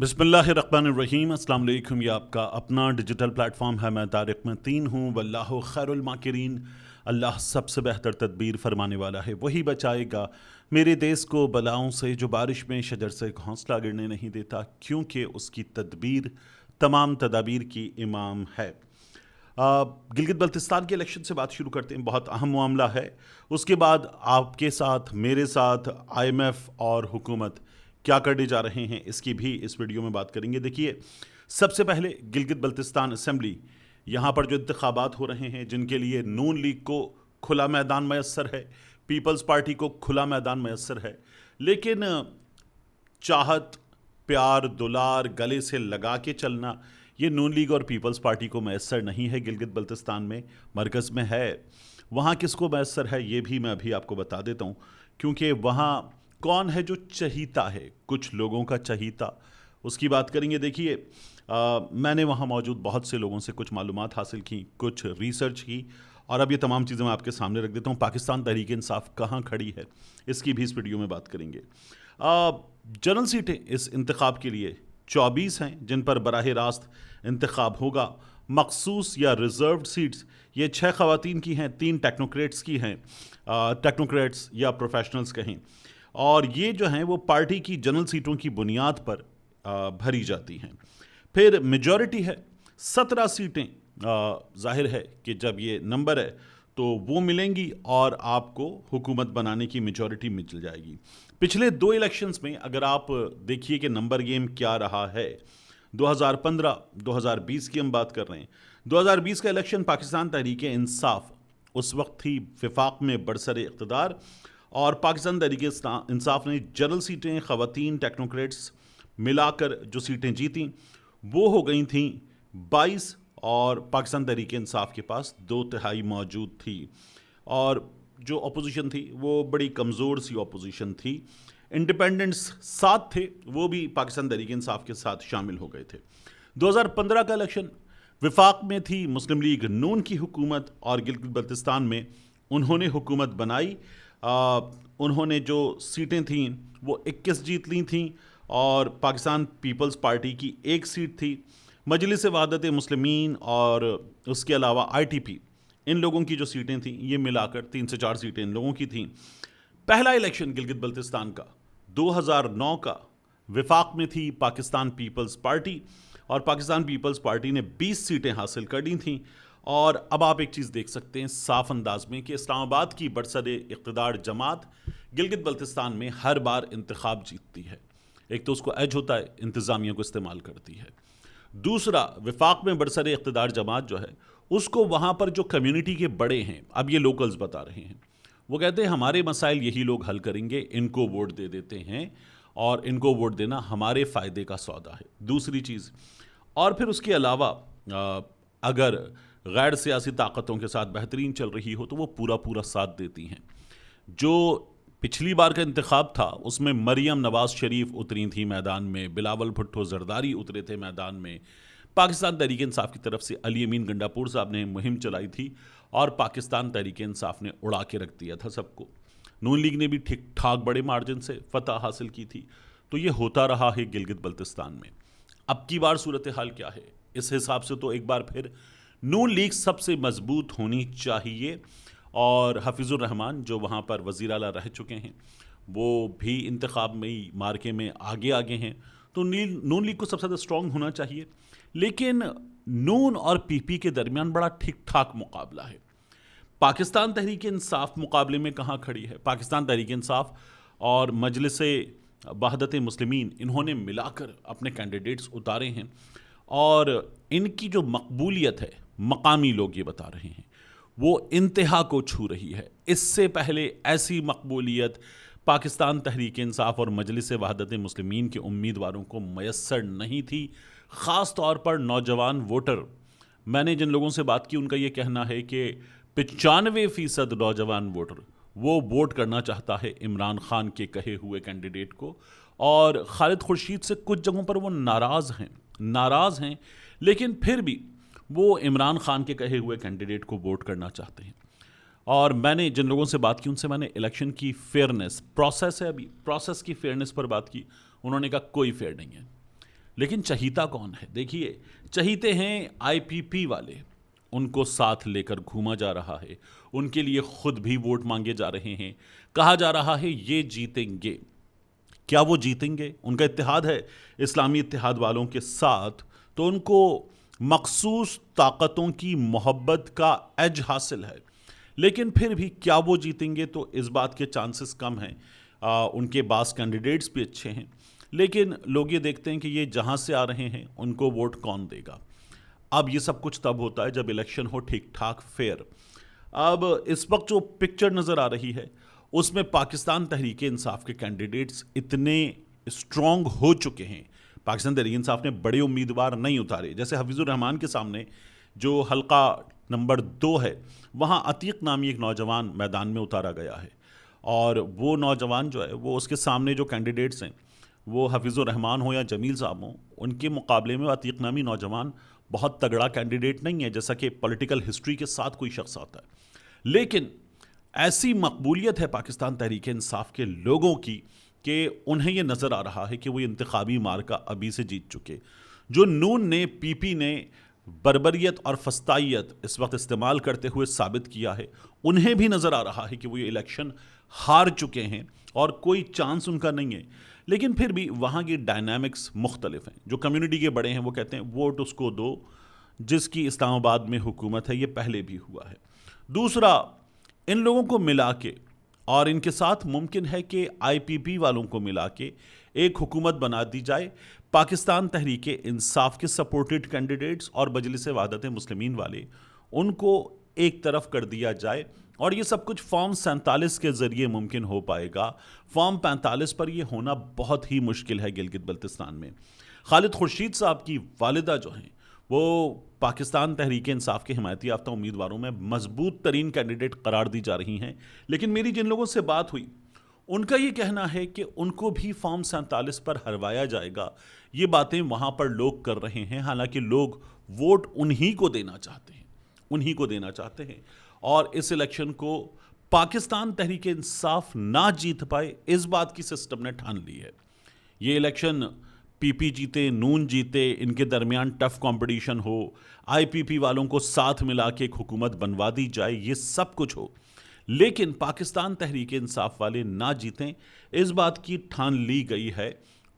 बिस्मिल्लाहिर्रहमानिर्रहीम। अस्सलाम वालेकुम। ये आपका अपना डिजिटल प्लेटफॉर्म है। मैं तारिक मतीन हूँ। वल्लाहु खैरुल माकिरीन। अल्लाह सबसे बेहतर तदबीर फरमाने वाला है, वही बचाएगा मेरे देश को बलाओं से, जो बारिश में शजर से घोंसला गिरने नहीं देता, क्योंकि उसकी तदबीर तमाम तदाबीर की इमाम है। गिलगित बल्तिस्तान के इलेक्शन से बात शुरू करते हैं। बहुत अहम मामला है। उसके बाद आपके साथ, मेरे साथ IMF और हुकूमत क्या करने जा रहे हैं, इसकी भी इस वीडियो में बात करेंगे। देखिए, सबसे पहले गिलगित बल्तिस्तान असेंबली, यहाँ पर जो इंतखाबात हो रहे हैं, जिनके लिए नून लीग को खुला मैदान मैसर है, पीपल्स पार्टी को खुला मैदान मैसर है, लेकिन चाहत, प्यार, दुलार, गले से लगा के चलना, ये नून लीग और पीपल्स पार्टी को मैसर नहीं है। गिलगित बल्तिस्तान में मरकज़ में है, वहाँ किसको मैसर है ये भी मैं अभी आपको बता देता हूँ। क्योंकि वहाँ कौन है जो चहीता है, कुछ लोगों का चहीता, उसकी बात करेंगे। देखिए, मैंने वहाँ मौजूद बहुत से लोगों से कुछ मालूमात हासिल की, कुछ रिसर्च की, और अब ये तमाम चीज़ें मैं आपके सामने रख देता हूँ। पाकिस्तान तहरीक इंसाफ कहाँ खड़ी है, इसकी भी इस वीडियो में बात करेंगे। जनरल सीटें इस इंतखाब के लिए 24 हैं, जिन पर बराह रास्त इंतखाब होगा। मखसूस या रिजर्व्ड सीट्स ये 6 ख़वातीन की हैं, 3 टेक्नोक्रेट्स की हैं, टेक्नोक्रेट्स या प्रोफेशनल्स कहें, और ये जो हैं वो पार्टी की जनरल सीटों की बुनियाद पर भरी जाती हैं। फिर मेजॉरिटी है 17 सीटें। जाहिर है कि जब ये नंबर है तो वो मिलेंगी और आपको हुकूमत बनाने की मेजॉरिटी मिल जाएगी। पिछले 2 इलेक्शंस में अगर आप देखिए कि नंबर गेम क्या रहा है, 2015 2020 की हम बात कर रहे हैं। 2020 का इलेक्शन पाकिस्तान तहरीक इंसाफ उस वक्त थी विफाक में बरसर इक़्तिदार, और पाकिस्तान तहरीक इंसाफ ने जनरल सीटें, ख़वातीन, टेक्नोक्रेट्स मिलाकर जो सीटें जीती वो हो गई थी 22, और पाकिस्तान तहरीक इंसाफ के पास 2/3 मौजूद थी, और जो अपोजिशन थी वो बड़ी कमज़ोर सी अपोजिशन थी। इंडिपेंडेंट्स 7 थे, वो भी पाकिस्तान तहरीक इंसाफ के साथ शामिल हो गए थे। 2015 का इलेक्शन विफाक में थी मुस्लिम लीग नून की हुकूमत, और गिलगित बल्तिस्तान में उन्होंने हुकूमत बनाई। उन्होंने जो सीटें थीं वो 21 जीत ली थीं, और पाकिस्तान पीपल्स पार्टी की 1 सीट थी। मजलिस वहादत मुस्लिमीन और उसके अलावा ITP, इन लोगों की जो सीटें थीं ये मिलाकर 3 से 4 सीटें इन लोगों की थीं। पहला इलेक्शन गिलगित बल्तिस्तान का 2009 का विफाक में थी पाकिस्तान पीपल्स पार्टी, और पाकिस्तान पीपल्स पार्टी ने 20 सीटें हासिल कर ली थीं। और अब आप एक चीज़ देख सकते हैं साफ अंदाज में कि इस्लामाबाद की बरसर इक़्तिदार जमात गिलगित बल्तिस्तान में हर बार इंतखाब जीतती है। एक तो उसको एज होता है, इंतज़ामिया को इस्तेमाल करती है। दूसरा, विफाक में बरसर इक़्तिदार जमात जो है उसको वहाँ पर जो कम्युनिटी के बड़े हैं, अब ये लोकल्स बता रहे हैं, वो कहते हैं हमारे मसाइल यही लोग हल करेंगे, इनको वोट दे देते हैं, और इनको वोट देना हमारे फ़ायदे का सौदा है। दूसरी चीज़, और फिर उसके अलावा अगर गैर सियासी ताकतों के साथ बेहतरीन चल रही हो तो वो पूरा पूरा साथ देती हैं। जो पिछली बार का इंतखाब था उसमें मरियम नवाज़ शरीफ उतरी थी मैदान में, बिलावल भुट्टो जरदारी उतरे थे मैदान में, पाकिस्तान तहरीक इंसाफ की तरफ से अली अमीन गंडापुर साहब ने मुहिम चलाई थी, और पाकिस्तान तहरीक इंसाफ ने उड़ा के रख दिया था सबको। नून लीग ने भी ठीक ठाक बड़े मार्जिन से फतह हासिल की थी। तो ये होता रहा है गिलगित बल्तिस्तान में। अब की बार सूरत हाल क्या है, इस हिसाब से तो एक बार फिर नून लीग सबसे मजबूत होनी चाहिए, और हफीज़ुर रहमान जो वहाँ पर वज़ीर आला रह चुके हैं वो भी इंतखाब में मार्के में आगे आगे हैं, तो नून लीग को सबसे ज़्यादा स्ट्रॉन्ग होना चाहिए। लेकिन नून और PP के दरमियान बड़ा ठीक ठाक मुकाबला है। पाकिस्तान तहरीक इंसाफ मुकाबले में कहाँ खड़ी है? पाकिस्तान तहरीक इंसाफ और मजलिस वहादत मुस्लिमीन, इन्होंने मिलाकर अपने कैंडिडेट्स उतारे हैं, और इनकी जो मकबूलियत है, मकामी लोग ये बता रहे हैं, वो इंतहा को छू रही है। इससे पहले ऐसी मकबूलियत पाकिस्तान तहरीक इंसाफ और मजलिस वहादत मुस्लिमीन के उम्मीदवारों को मैसर नहीं थी, ख़ास तौर पर नौजवान वोटर। मैंने जिन लोगों से बात की उनका ये कहना है कि 95% नौजवान वोटर वो वोट करना चाहता है इमरान खान के कहे हुए कैंडिडेट को, और खालिद खुर्शीद से कुछ जगहों पर वो नाराज़ हैं, लेकिन फिर भी वो इमरान खान के कहे हुए कैंडिडेट को वोट करना चाहते हैं। और मैंने जिन लोगों से बात की उनसे मैंने इलेक्शन की फेयरनेस, प्रोसेस है अभी, प्रोसेस की फेयरनेस पर बात की। उन्होंने कहा कोई फेयर नहीं है। लेकिन चहीता कौन है? देखिए, चहीते हैं आईपीपी वाले, उनको साथ लेकर घूमा जा रहा है, उनके लिए खुद भी वोट मांगे जा रहे हैं, कहा जा रहा है ये जीतेंगे। क्या वो जीतेंगे? उनका इत्तेहाद है इस्लामी इत्तेहाद वालों के साथ, तो उनको मखसूस ताकतों की मोहब्बत का एज हासिल है। लेकिन फिर भी क्या वो जीतेंगे? तो इस बात के चांसेस कम हैं। उनके पास कैंडिडेट्स भी अच्छे हैं, लेकिन लोग ये देखते हैं कि ये जहाँ से आ रहे हैं उनको वोट कौन देगा। अब ये सब कुछ तब होता है जब इलेक्शन हो ठीक ठाक फेयर। अब इस वक्त जो पिक्चर नज़र आ रही है उसमें पाकिस्तान तहरीक इंसाफ के कैंडिडेट्स इतने स्ट्रॉन्ग हो चुके हैं। पाकिस्तान तहरीक इंसाफ ने बड़े उम्मीदवार नहीं उतारे, जैसे हफीज़ुर रहमान के सामने जो हल्का नंबर 2 है वहाँ अतीक नामी एक नौजवान मैदान में उतारा गया है, और वो नौजवान जो है वो उसके सामने जो कैंडिडेट्स हैं वो हफीज़ुर रहमान हो या जमील साहब हो, उनके मुकाबले में अतीक नामी नौजवान बहुत तगड़ा कैंडिडेट नहीं है जैसा कि पॉलिटिकल हिस्ट्री के साथ कोई शख्स आता है। लेकिन ऐसी मकबूलियत है पाकिस्तान तहरीक इंसाफ के लोगों की कि उन्हें यह नज़र आ रहा है कि वो इंतखाबी मार्का अभी से जीत चुके। जो नून ने, पीपी ने बर्बरियत और फस्तायत इस वक्त इस्तेमाल करते हुए साबित किया है, उन्हें भी नज़र आ रहा है कि वो ये इलेक्शन हार चुके हैं और कोई चांस उनका नहीं है। लेकिन फिर भी वहाँ की डायनामिक्स मुख्तलिफ हैं। जो कम्युनिटी के बड़े हैं वो कहते हैं वोट उसको दो जिसकी इस्लामाबाद में हुकूमत है, ये पहले भी हुआ है। दूसरा, इन लोगों को मिला के और इनके साथ मुमकिन है कि आईपीपी वालों को मिला के एक हुकूमत बना दी जाए। पाकिस्तान तहरीक इंसाफ के सपोर्टेड कैंडिडेट्स और मजलिस वहदत मुस्लिमीन वाले, उनको एक तरफ कर दिया जाए, और ये सब कुछ फॉर्म 47 के ज़रिए मुमकिन हो पाएगा। फॉर्म 45 पर यह होना बहुत ही मुश्किल है गिलगित बल्तिस्तान में। खालिद खुर्शीद साहब की वालिदा जो हैं वो पाकिस्तान तहरीक इंसाफ के हिमायती याफ्ता उम्मीदवारों में मजबूत तरीन कैंडिडेट करार दी जा रही हैं। लेकिन मेरी जिन लोगों से बात हुई उनका ये कहना है कि उनको भी फॉर्म 47 पर हरवाया जाएगा। ये बातें वहाँ पर लोग कर रहे हैं, हालांकि लोग वोट उन्हीं को देना चाहते हैं, उन्हीं को देना चाहते हैं। और इस इलेक्शन को पाकिस्तान तहरीक इंसाफ ना जीत पाए, इस बात की सिस्टम ने ठान ली है। ये इलेक्शन पीपी जीते, नून जीते, इनके दरमियान टफ कंपटीशन हो, आईपीपी वालों को साथ मिला के एक हुकूमत बनवा दी जाए, ये सब कुछ हो, लेकिन पाकिस्तान तहरीक इंसाफ वाले ना जीतें, इस बात की ठान ली गई है।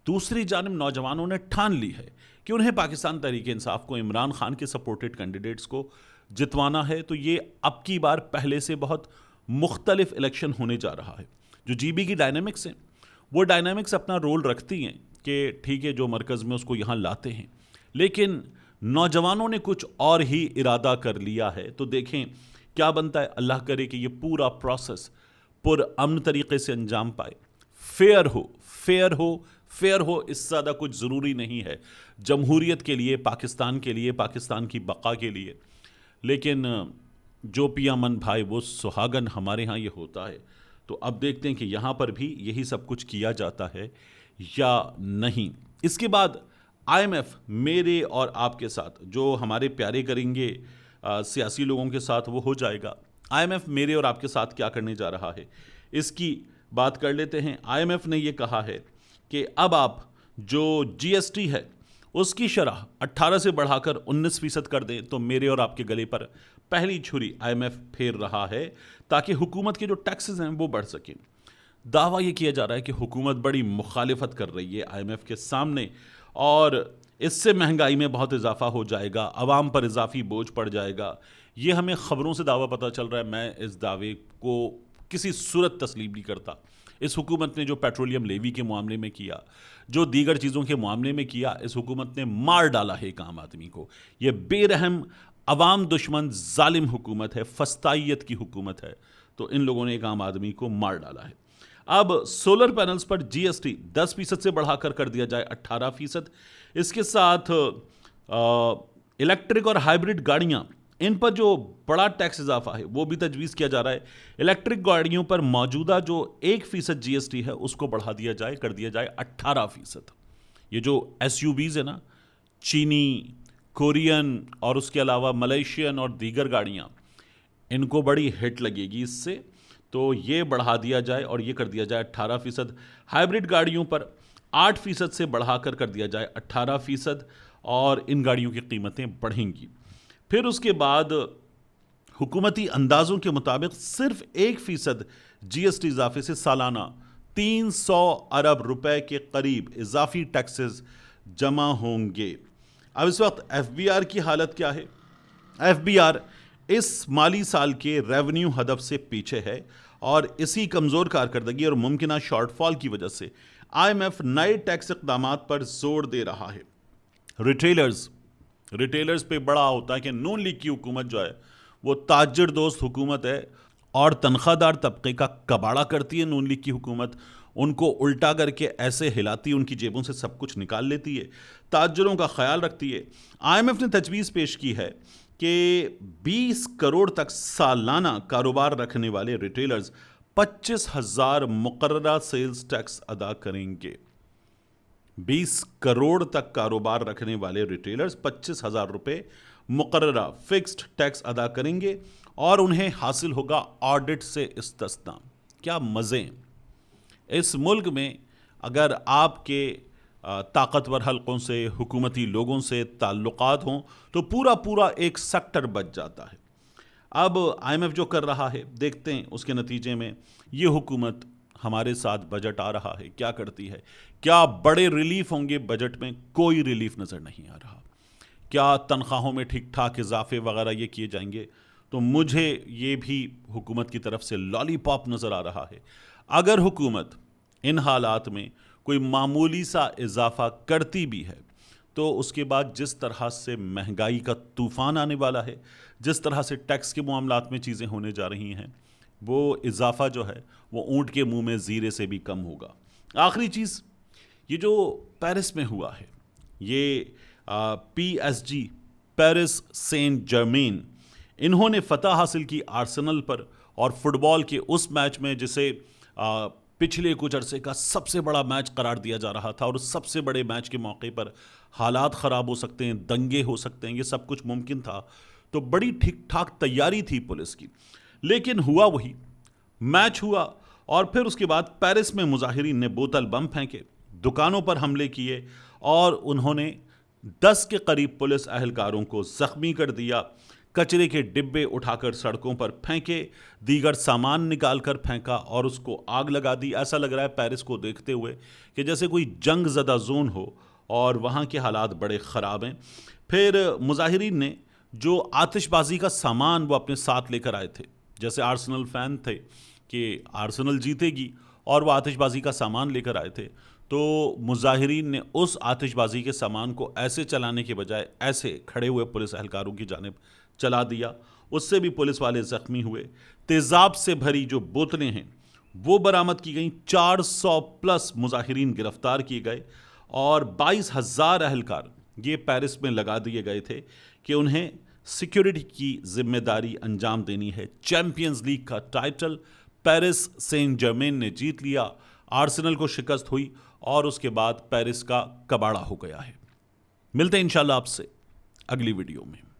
दूसरी जानिब नौजवानों ने ठान ली है कि उन्हें पाकिस्तान तहरीक इंसाफ को, इमरान खान के सपोर्टेड कैंडिडेट्स को जितवाना है। तो ये अब की बार पहले से बहुत मुख्तलिफ इलेक्शन होने जा रहा है। जो जीबी की डायनामिक्स हैं वो डायनामिक्स अपना रोल रखती हैं कि ठीक है जो मरकज़ में उसको यहाँ लाते हैं, लेकिन नौजवानों ने कुछ और ही इरादा कर लिया है। तो देखें क्या बनता है। अल्लाह करे कि ये पूरा प्रोसेस पुरअमन तरीके से अंजाम पाए, फेयर हो, फेयर हो, फेयर हो। इससे ज़्यादा कुछ ज़रूरी नहीं है जमहूरियत के लिए, पाकिस्तान के लिए, पाकिस्तान की बका के लिए। लेकिन जो पियामन भाई वो सुहागन, हमारे यहाँ ये होता है। तो अब देखते हैं कि यहाँ पर भी यही सब कुछ किया जाता है या नहीं। इसके बाद आईएमएफ मेरे और आपके साथ, जो हमारे प्यारे करेंगे सियासी लोगों के साथ, वो हो जाएगा। आईएमएफ मेरे और आपके साथ क्या करने जा रहा है इसकी बात कर लेते हैं। आईएमएफ ने ये कहा है कि अब आप जो जीएसटी है उसकी शरह 18 से बढ़ाकर 19% कर दें, तो मेरे और आपके गले पर पहली छुरी आईएमएफ फेर रहा है ताकि हुकूमत के जो टैक्सेस हैं वो बढ़ सकें। दावा ये किया जा रहा है कि हुकूमत बड़ी मुखालिफत कर रही है आईएमएफ के सामने, और इससे महंगाई में बहुत इजाफा हो जाएगा, आवाम पर इजाफी बोझ पड़ जाएगा। ये हमें ख़बरों से दावा पता चल रहा है। मैं इस दावे को किसी सूरत तस्लीम नहीं करता। इस हुकूमत ने जो पेट्रोलियम लेवी के मामले में किया, जो दीगर चीज़ों के मामले में किया, इस हुकूमत ने मार डाला है एक आम आदमी को। ये बेरहम, अवाम दुश्मन, जालिम हुकूमत है, फस्तायत की हुकूमत है। तो इन लोगों ने एक आम आदमी को मार डाला है। अब सोलर पैनल्स पर जीएसटी 10% से बढ़ाकर कर दिया जाए 18%। इसके साथ इलेक्ट्रिक और हाइब्रिड गाड़ियां, इन पर जो बड़ा टैक्स इजाफा है वो भी तजवीज़ किया जा रहा है। इलेक्ट्रिक गाड़ियों पर मौजूदा जो 1% जीएसटी है उसको बढ़ा दिया जाए, कर दिया जाए 18%। ये जो एसयूवीज़ है ना, चीनी, कोरियन और उसके अलावा मलेशियन और दीगर गाड़ियाँ, इनको बड़ी हिट लगेगी इससे। तो ये बढ़ा दिया जाए और ये कर दिया जाए 18%। हाइब्रिड गाड़ियों पर 8% से बढ़ाकर कर दिया जाए 18%, और इन गाड़ियों की कीमतें बढ़ेंगी। फिर उसके बाद हुकूमती अंदाजों के मुताबिक सिर्फ 1% जीएसटी इजाफे से सालाना 300 अरब रुपए के करीब इजाफी टैक्सेस जमा होंगे। अब इस वक्त एफबीआर की हालत क्या है? एफबीआर इस माली साल के रेवेन्यू हदफ से पीछे है, और इसी कमजोर कारकर्दगी और मुमकिना शॉर्टफॉल की वजह से आईएमएफ नए टैक्स इक़दामात पर जोर दे रहा है। रिटेलर्स पे बड़ा होता है कि नून लीग की हुकूमत जो है वो ताजिर दोस्त हुकूमत है, और तनख्वाहदार तबके का कबाड़ा करती है नून लीग की हुकूमत। उनको उल्टा करके ऐसे हिलाती है, उनकी जेबों से सब कुछ निकाल लेती है, ताजिरों का ख्याल रखती है। आईएमएफ ने तजवीज़ पेश की है कि 20 करोड़ तक सालाना कारोबार रखने वाले रिटेलर्स 25,000 मुकर्ररा सेल्स टैक्स अदा करेंगे। 20 करोड़ तक कारोबार रखने वाले रिटेलर्स 25,000 रुपये मुकर्ररा फिक्स्ड टैक्स अदा करेंगे, और उन्हें हासिल होगा ऑडिट से इस्तिस्ना। क्या मज़े! इस मुल्क में अगर आपके ताकतवर हलकों से, हुकूमती लोगों से ताल्लुकात हों तो पूरा एक सेक्टर बच जाता है। अब आईएमएफ जो कर रहा है, देखते हैं उसके नतीजे में ये हुकूमत हमारे साथ बजट आ रहा है, क्या करती है। क्या बड़े रिलीफ होंगे बजट में? कोई रिलीफ नज़र नहीं आ रहा। क्या तनख्वाहों में ठीक ठाक इजाफे वगैरह ये किए जाएंगे? तो मुझे ये भी हुकूमत की तरफ से लॉलीपॉप नज़र आ रहा है। अगर हुकूमत इन हालात में कोई मामूली सा इजाफा करती भी है तो उसके बाद जिस तरह से महंगाई का तूफान आने वाला है, जिस तरह से टैक्स के मामलात में चीज़ें होने जा रही हैं, वो इजाफा जो है वो ऊँट के मुंह में ज़ीरे से भी कम होगा। आखिरी चीज़, ये जो पेरिस में हुआ है, ये PSG पेरिस सेंट जर्मेन, इन्होंने फतह हासिल की आर्सेनल पर, और फुटबॉल के उस मैच में जिसे पिछले कुछ अरसे का सबसे बड़ा मैच करार दिया जा रहा था, और उस सबसे बड़े मैच के मौके पर हालात ख़राब हो सकते हैं, दंगे हो सकते हैं, ये सब कुछ मुमकिन था। तो बड़ी ठीक ठाक तैयारी थी पुलिस की, लेकिन हुआ वही, मैच हुआ और फिर उसके बाद पेरिस में मुजाहिरीन ने बोतल बम फेंके, दुकानों पर हमले किए, और उन्होंने 10 के करीब पुलिस अहलकारों को जख्मी कर दिया। कचरे के डिब्बे उठाकर सड़कों पर फेंके, दीगर सामान निकालकर फेंका और उसको आग लगा दी। ऐसा लग रहा है पेरिस को देखते हुए कि जैसे कोई जंग ज़दा जोन हो, और वहाँ के हालात बड़े ख़राब हैं। फिर मुजाहिरीन ने जो आतिशबाजी का सामान वो अपने साथ लेकर आए थे, जैसे आर्सेनल फ़ैन थे कि आर्सेनल जीतेगी, और वो आतिशबाजी का सामान लेकर आए थे, तो मुजाहिरीन ने उस आतिशबाजी के सामान को ऐसे चलाने के बजाय ऐसे खड़े हुए पुलिस एहलकारों की जानिब चला दिया। उससे भी पुलिस वाले ज़ख्मी हुए। तेज़ाब से भरी जो बोतलें हैं वो बरामद की गई। 400 प्लस मुजाहिरीन गिरफ्तार किए गए, और 22,000 एहलकार ये पेरिस में लगा दिए गए थे कि उन्हें सिक्योरिटी की जिम्मेदारी अंजाम देनी है। चैंपियंस लीग का टाइटल पेरिस सेंट जर्मेन ने जीत लिया, आर्सेनल को शिकस्त हुई, और उसके बाद पेरिस का कबाड़ा हो गया है। मिलते हैं इंशाल्लाह आपसे अगली वीडियो में।